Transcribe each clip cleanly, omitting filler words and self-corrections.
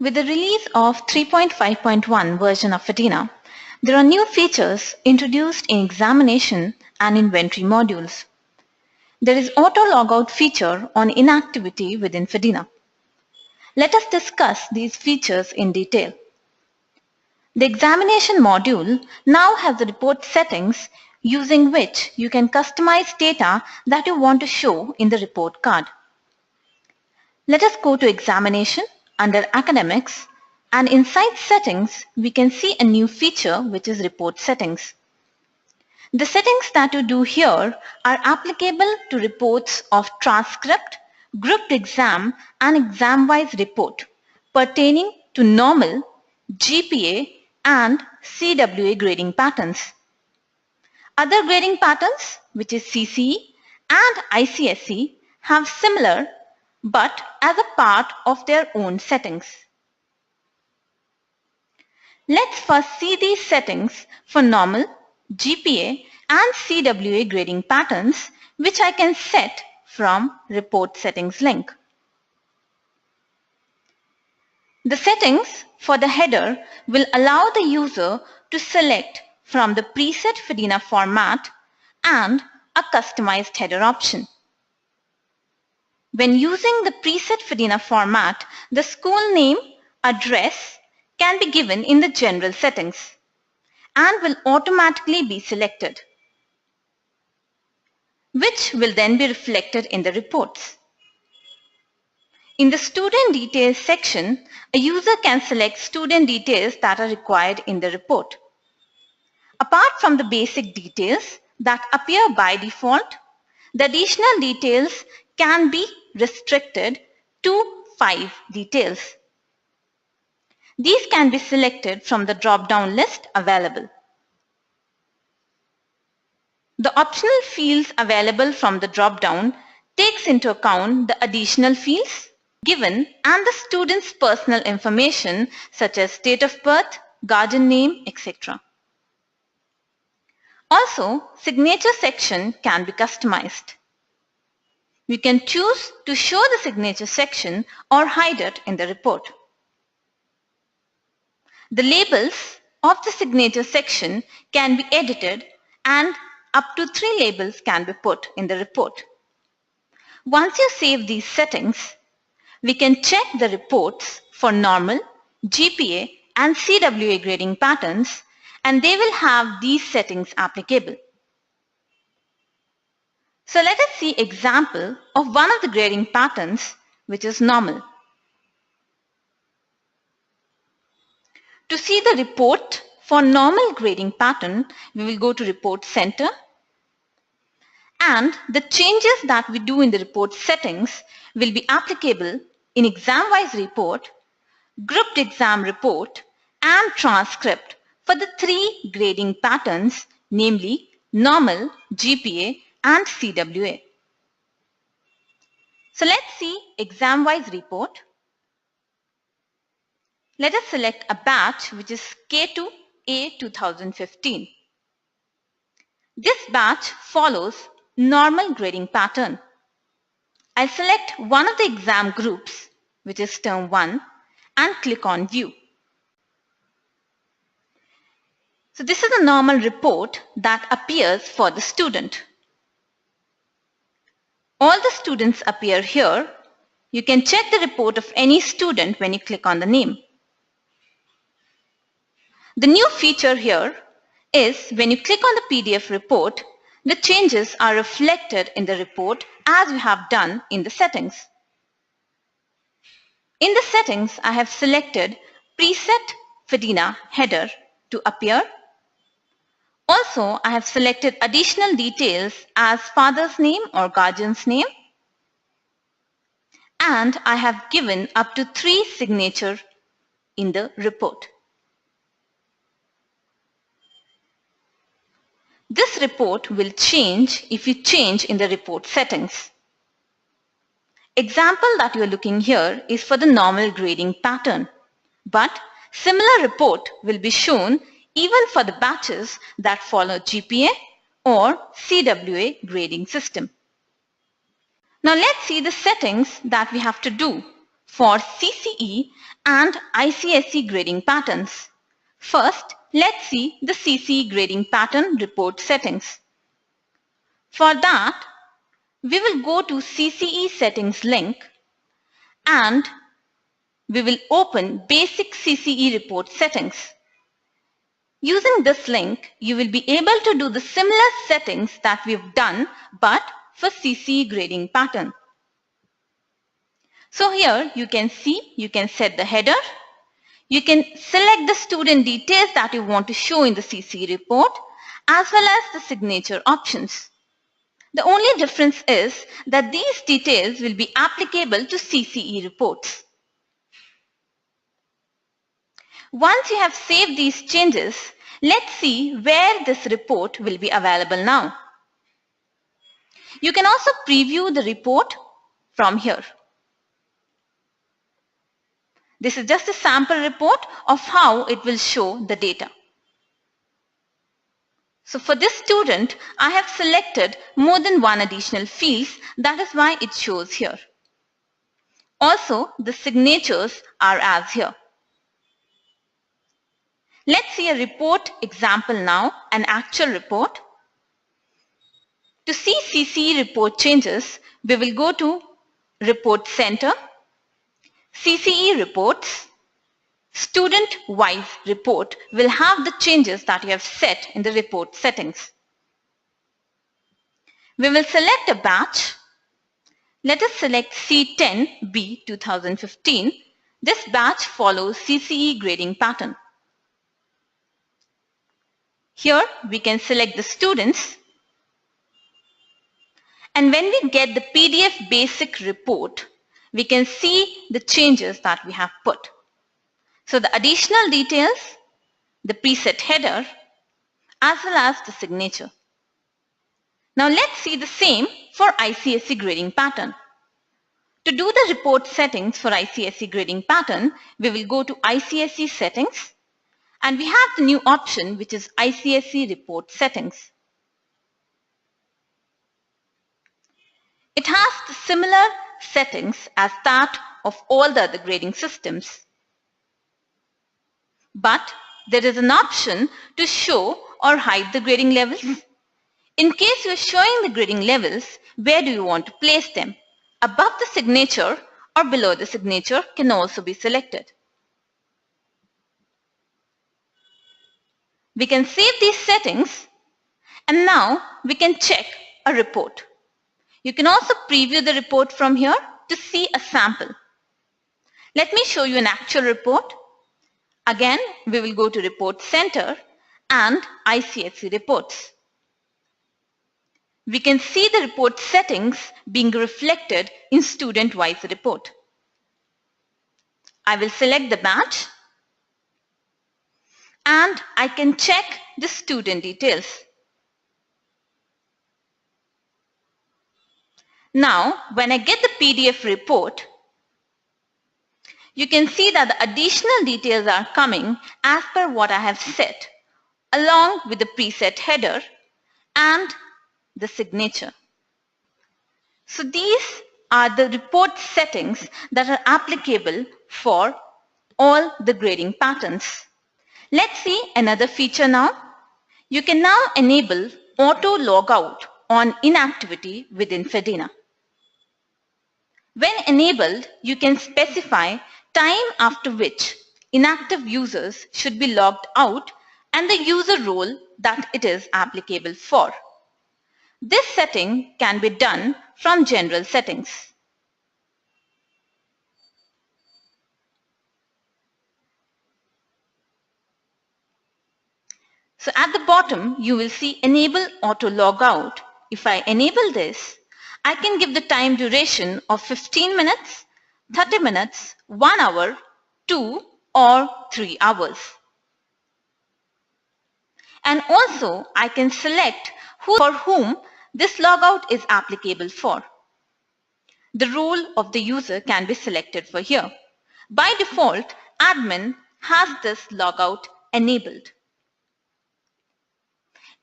With the release of 3.5.1 version of Fedena, there are new features introduced in examination and inventory modules. There is auto logout feature on inactivity within Fedena. Let us discuss these features in detail. The examination module now has the report settings using which you can customize data that you want to show in the report card. Let us go to examination under academics, and inside settings we can see a new feature which is report settings. The settings that you do here are applicable to reports of transcript, grouped exam and exam-wise report pertaining to normal, GPA and CWA grading patterns. Other grading patterns, which is CCE and ICSE, have similar but as a part of their own settings. Let's first see these settings for normal, GPA and CWA grading patterns, which I can set from Report Settings link. The settings for the header will allow the user to select from the preset Fedena format and a customized header option. When using the preset Fedena format, the school name, address can be given in the general settings and will automatically be selected, which will then be reflected in the reports. In the student details section, a user can select student details that are required in the report. Apart from the basic details that appear by default, the additional details can be restricted to 5 details. These can be selected from the drop-down list available. The optional fields available from the drop-down takes into account the additional fields given and the student's personal information such as date of birth, guardian name, etc. Also, signature section can be customized. You can choose to show the signature section or hide it in the report. The labels of the signature section can be edited and up to 3 labels can be put in the report. Once you save these settings, we can check the reports for normal, GPA and CWA grading patterns, and they will have these settings applicable. So let us see example of one of the grading patterns, which is normal. To see the report for normal grading pattern, we will go to Report Center, and the changes that we do in the report settings will be applicable in exam-wise report, grouped exam report and transcript for the 3 grading patterns, namely normal, GPA and CWA. So let's see exam-wise report. Let us select a batch which is K2A 2015. This batch follows normal grading pattern. I'll select one of the exam groups, which is term 1, and click on View. So this is a normal report that appears for the student. All the students appear here. You can check the report of any student when you click on the name. The new feature here is when you click on the PDF report, the changes are reflected in the report as we have done in the settings. In the settings, I have selected Preset Fedena Header to appear. Also, I have selected additional details as father's name or guardian's name. And I have given up to 3 signatures in the report. This report will change if you change in the report settings. Example that you are looking here is for the normal grading pattern, but similar report will be shown even for the batches that follow GPA or CWA grading system. Now let's see the settings that we have to do for CCE and ICSE grading patterns. First, let's see the CCE grading pattern report settings. For that, we will go to CCE settings link and we will open basic CCE report settings. Using this link, you will be able to do the similar settings that we've done but for CCE grading pattern. So here you can see, you can set the header. You can select the student details that you want to show in the CCE report as well as the signature options. The only difference is that these details will be applicable to CCE reports. Once you have saved these changes, let's see where this report will be available now. You can also preview the report from here. This is just a sample report of how it will show the data. So for this student, I have selected more than one additional fields. That is why it shows here. Also, the signatures are as here. Let's see a report example now, an actual report. To see CCE report changes, we will go to Report Center, CCE Reports. Student-wise report will have the changes that you have set in the report settings. We will select a batch. Let us select C10B 2015. This batch follows CCE grading pattern. Here we can select the students. And when we get the PDF basic report, we can see the changes that we have put. So the additional details, the preset header, as well as the signature. Now let's see the same for ICSE grading pattern. To do the report settings for ICSE grading pattern, we will go to ICSE settings and we have the new option which is ICSE report settings. It has the similar settings as that of all the other grading systems. But there is an option to show or hide the grading levels. In case you are showing the grading levels, where do you want to place them? Above the signature or below the signature can also be selected. We can save these settings and now we can check a report. You can also preview the report from here to see a sample. Let me show you an actual report. Again, we will go to Report Center and ICSE Reports. We can see the report settings being reflected in student-wise report. I will select the batch and I can check the student details. Now, when I get the PDF report, you can see that the additional details are coming as per what I have set, along with the preset header and the signature. So these are the report settings that are applicable for all the grading patterns. Let's see another feature now. You can now enable auto logout on inactivity within Fedena. When enabled, you can specify time after which inactive users should be logged out and the user role that it is applicable for. This setting can be done from General Settings. So at the bottom, you will see Enable Auto Logout. If I enable this, I can give the time duration of 15 minutes, 30 minutes, 1 hour, 2 or 3 hours. And also I can select for whom this logout is applicable for. The role of the user can be selected for here. By default, admin has this logout enabled.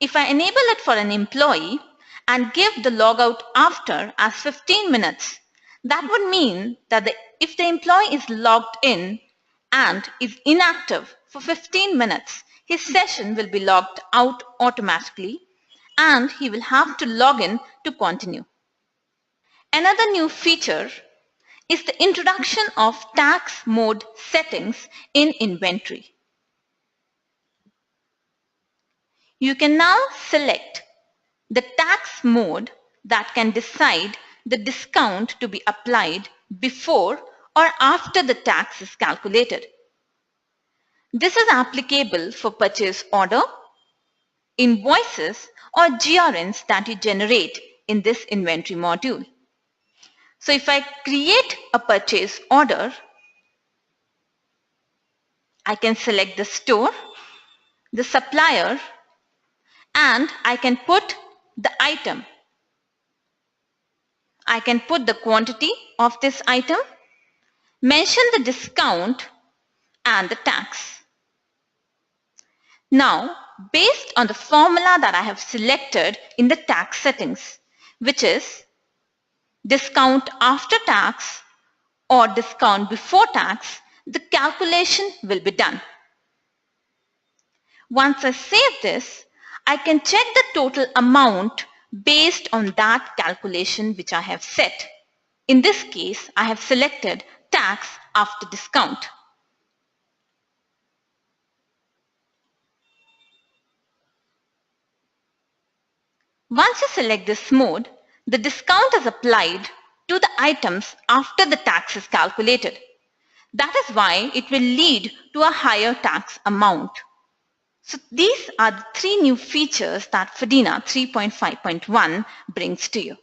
If I enable it for an employee and give the logout after as 15 minutes, That would mean that if the employee is logged in and is inactive for 15 minutes, his session will be logged out automatically and he will have to log in to continue. Another new feature is the introduction of tax mode settings in inventory. You can now select the tax mode that can decide the discount to be applied before or after the tax is calculated. This is applicable for purchase order, invoices, or GRNs that you generate in this inventory module. So if I create a purchase order, I can select the store, the supplier, and I can put the item. I can put the quantity of this item, mention the discount and the tax. Now, based on the formula that I have selected in the tax settings, which is discount after tax or discount before tax, the calculation will be done. Once I save this, I can check the total amount based on that calculation which I have set. In this case, I have selected tax after discount. Once you select this mode, the discount is applied to the items after the tax is calculated. That is why it will lead to a higher tax amount. So these are the three new features that Fedena 3.5.1 brings to you.